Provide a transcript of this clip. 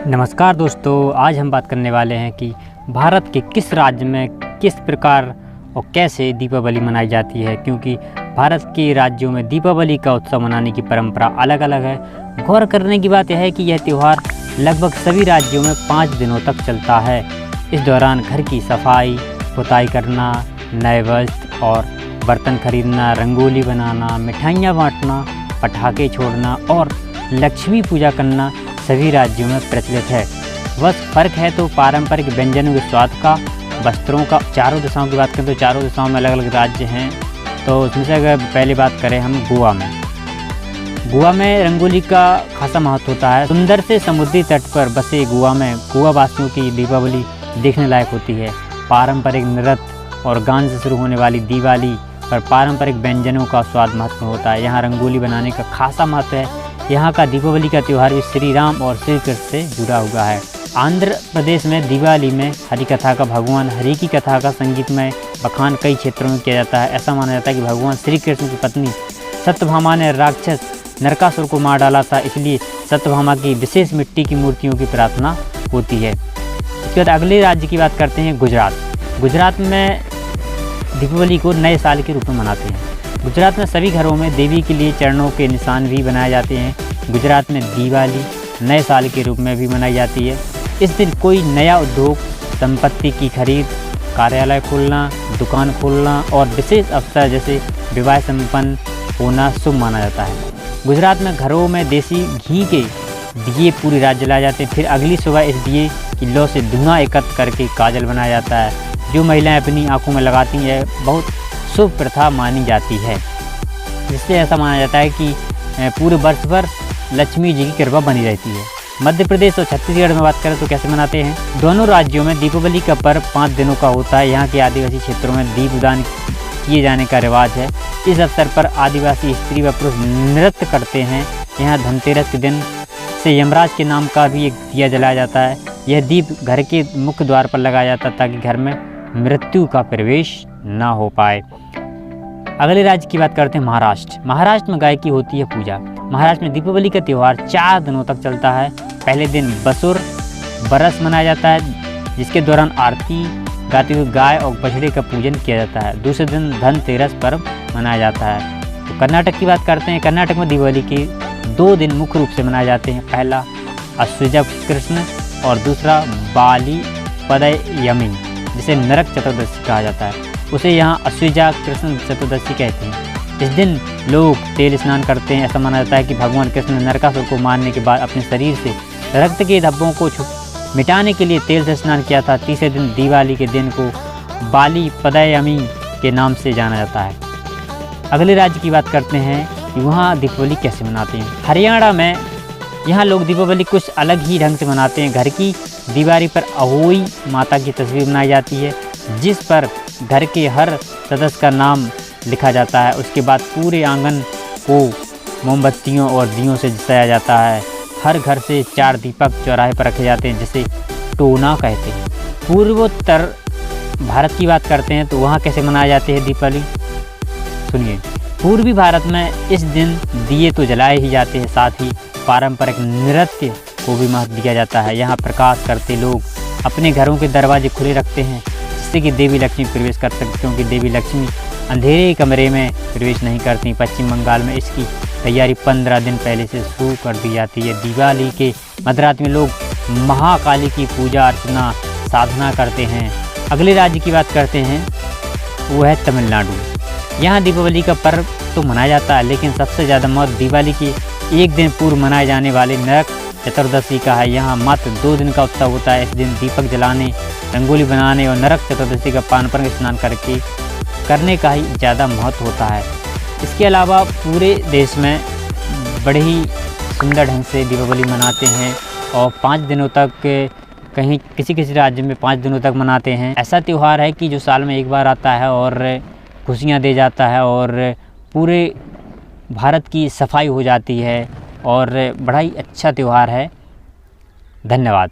नमस्कार दोस्तों, आज हम बात करने वाले हैं कि भारत के किस राज्य में किस प्रकार और कैसे दीपावली मनाई जाती है। क्योंकि भारत के राज्यों में दीपावली का उत्सव मनाने की परंपरा अलग अलग है। गौर करने की बात यह है कि यह त्यौहार लगभग सभी राज्यों में 5 दिनों तक चलता है। इस दौरान घर की सफाई, पुताई करना, नए वस्त्र और बर्तन खरीदना, रंगोली बनाना, मिठाइयाँ बाँटना, पटाखे छोड़ना और लक्ष्मी पूजा करना सभी राज्यों में प्रचलित है। बस फ़र्क है तो पारंपरिक व्यंजनों के स्वाद का, वस्त्रों का। चारों दिशाओं की बात करें तो चारों दिशाओं में अलग अलग राज्य हैं। तो उसमें से अगर पहले बात करें हम गोवा में रंगोली का खासा महत्व होता है। सुंदर से समुद्री तट पर बसे गोवा में गोवा वासियों की दीपावली देखने लायक होती है। पारंपरिक नृत्य और गान से शुरू होने वाली दिवाली पर पारंपरिक व्यंजनों का स्वाद महत्वपूर्ण होता है। यहाँ रंगोली बनाने का खासा महत्व है। यहाँ का दीपावली का त्यौहार भी श्री राम और श्री कृष्ण से जुड़ा हुआ है। आंध्र प्रदेश में दिवाली में हरि कथा का, भगवान हरि की कथा का संगीतमय बखान कई क्षेत्रों में किया जाता है। ऐसा माना जाता है कि भगवान श्री कृष्ण की पत्नी सत्यभामा ने राक्षस नरकासुर को मार डाला था, इसलिए सत्यभामा की विशेष मिट्टी की मूर्तियों की प्रार्थना होती है। इसके बाद अगले राज्य की बात करते हैं गुजरात में दीपावली को नए साल के रूप में मनाते हैं। गुजरात में सभी घरों में देवी के लिए चरणों के निशान भी बनाए जाते हैं। गुजरात में दिवाली नए साल के रूप में भी मनाई जाती है। इस दिन कोई नया उद्योग, संपत्ति की खरीद, कार्यालय खोलना, दुकान खोलना और विशेष अवसर जैसे विवाह संपन्न होना शुभ माना जाता है। गुजरात में घरों में देसी घी के दिए पूरी रात जलाए जाते हैं। फिर अगली सुबह इस दिए की लौ से धुआं एकत्र करके काजल बनाया जाता है, जो महिलाएं अपनी आंखों में लगाती हैं। बहुत शुभ प्रथा मानी जाती है, जिससे ऐसा माना जाता है कि पूरे वर्ष भर लक्ष्मी जी की कृपा बनी रहती है। मध्य प्रदेश और छत्तीसगढ़ में बात करें तो कैसे मनाते हैं। दोनों राज्यों में दीपावली का पर्व 5 दिनों का होता है। यहाँ के आदिवासी क्षेत्रों में दीपदान किए जाने का रिवाज है। इस अवसर पर आदिवासी स्त्री व पुरुष नृत्य करते हैं। यहाँ धनतेरस के दिन से यमराज के नाम का भी एक दिया जलाया जाता है। यह दीप घर के मुख्य द्वार पर लगाया जाता है ताकि घर में मृत्यु का प्रवेश ना हो पाए। अगले राज्य की बात करते हैं महाराष्ट्र में गाय की होती है पूजा। महाराष्ट्र में दीपावली का त्यौहार 4 दिनों तक चलता है। पहले दिन बसुर बरस मनाया जाता है, जिसके दौरान आरती गाती हुई गाय और बछड़े का पूजन किया जाता है। दूसरे दिन धनतेरस पर्व मनाया जाता है। तो कर्नाटक की बात करते हैं। कर्नाटक में दिवाली के 2 दिन मुख्य रूप से मनाए जाते हैं। पहला अश्वयुज कृष्ण और दूसरा बाली पदयमी, जिसे नरक चतुर्दशी कहा जाता है। उसे यहाँ अश्वयुजा कृष्ण चतुर्दशी कहते हैं। इस दिन लोग तेल स्नान करते हैं। ऐसा माना जाता है कि भगवान कृष्ण ने नरकासुर को मारने के बाद अपने शरीर से रक्त के धब्बों को मिटाने के लिए तेल से स्नान किया था। तीसरे दिन दिवाली के दिन को बाली पदयमी के नाम से जाना जाता है। अगले राज्य की बात करते हैं कि वहाँ दीपावली कैसे मनाते हैं। हरियाणा में यहाँ लोग दीपावली कुछ अलग ही ढंग से मनाते हैं। घर की दीवारी पर अहोई माता की तस्वीर बनाई जाती है, जिस पर घर के हर सदस्य का नाम लिखा जाता है। उसके बाद पूरे आंगन को मोमबत्तियों और दियों से सजाया जाता है। हर घर से 4 दीपक चौराहे पर रखे जाते हैं, जिसे टोना कहते हैं। पूर्वोत्तर भारत की बात करते हैं तो वहाँ कैसे मनाए जाते हैं दीपावली, सुनिए। पूर्वी भारत में इस दिन दिए तो जलाए ही जाते हैं, साथ ही पारंपरिक नृत्य को भी महत्व दिया जाता है। यहाँ प्रकाश करते लोग अपने घरों के दरवाजे खुले रखते हैं, जिससे कि देवी लक्ष्मी प्रवेश कर सकती, क्योंकि देवी लक्ष्मी अंधेरे कमरे में प्रवेश नहीं करती। पश्चिम बंगाल में इसकी तैयारी 15 दिन पहले से शुरू कर दी जाती है। दिवाली के मध्यरात में लोग महाकाली की पूजा अर्चना साधना करते हैं। अगले राज्य की बात करते हैं, वो है तमिलनाडु। यहाँ दीपावली का पर्व तो मनाया जाता है, लेकिन सबसे ज़्यादा महत्व दिवाली के 1 दिन पूर्व मनाए जाने वाले नरक चतुर्दशी का है। यहाँ मात्र 2 दिन का उत्सव होता है। इस दिन दीपक जलाने, रंगोली बनाने और नरक चतुर्दशी का पारंपरिक स्नान करने का ही ज़्यादा महत्व होता है। इसके अलावा पूरे देश में बड़े ही सुंदर ढंग से दीपावली मनाते हैं और 5 दिनों तक, कहीं किसी राज्य में 5 दिनों तक मनाते हैं। ऐसा त्यौहार है कि जो साल में एक बार आता है और खुशियाँ दे जाता है और पूरे भारत की सफाई हो जाती है और बड़ा ही अच्छा त्यौहार है। धन्यवाद।